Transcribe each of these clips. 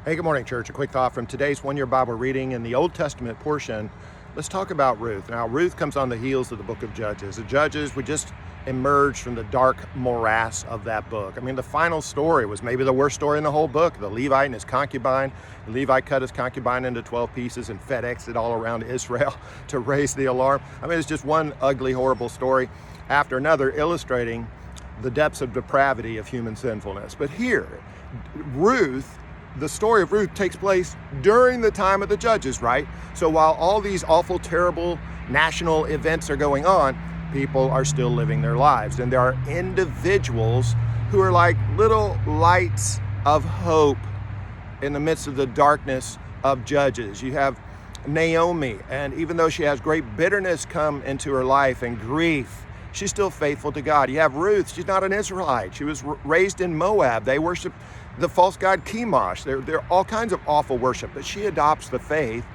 Hey, good morning, church. A quick thought from today's one-year Bible reading in the Old Testament portion. Let's talk about Ruth. Now, Ruth comes on the heels of the book of Judges. The Judges, we just emerged from the dark morass of that book. I mean, the final story was maybe the worst story in the whole book. The Levite and his concubine. The Levite cut his concubine into 12 pieces and FedExed it all around Israel to raise the alarm. I mean, it's just one ugly, horrible story after another, illustrating the depths of depravity of human sinfulness. But here, the story of Ruth takes place during the time of the Judges, right? So while all these awful, terrible national events are going on, people are still living their lives. And there are individuals who are like little lights of hope in the midst of the darkness of Judges. You have Naomi, and even though she has great bitterness come into her life and grief, she's still faithful to God. You have Ruth. She's not an Israelite. She was raised in Moab. They worship the false god Chemosh. There are all kinds of awful worship, but she adopts the faith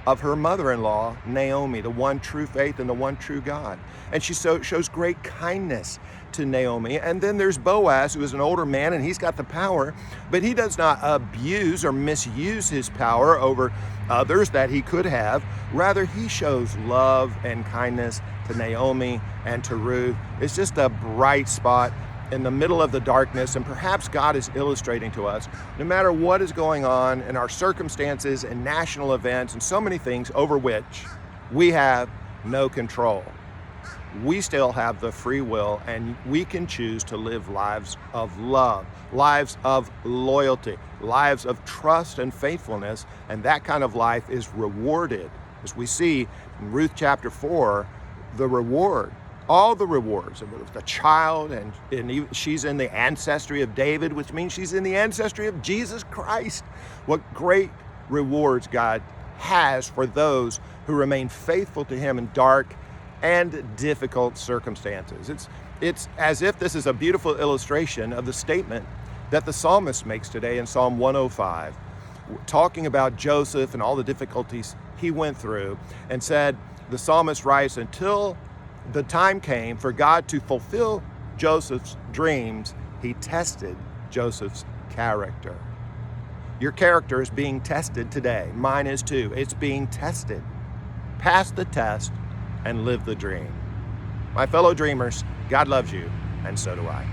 of her mother-in-law, Naomi, the one true faith in the one true God. And she shows great kindness to Naomi. And then there's Boaz, who is an older man, and he's got the power, but he does not abuse or misuse his power over others that he could have. Rather, he shows love and kindness to Naomi and to Ruth. It's just a bright spot in the middle of the darkness, and perhaps God is illustrating to us, no matter what is going on in our circumstances and national events and so many things over which we have no control, we still have the free will, and we can choose to live lives of love, lives of loyalty, lives of trust and faithfulness, and that kind of life is rewarded. As we see in Ruth chapter 4, the reward, all the rewards of the child, and she's in the ancestry of David, which means she's in the ancestry of Jesus Christ. What great rewards God has for those who remain faithful to him in dark and difficult circumstances. It's as if this is a beautiful illustration of the statement that the psalmist makes today in Psalm 105, talking about Joseph and all the difficulties he went through, and said, the psalmist writes, until the time came for God to fulfill Joseph's dreams, he tested Joseph's character. Your character is being tested today. Mine is too. It's being tested. Pass the test and live the dream. My fellow dreamers, God loves you, and so do I.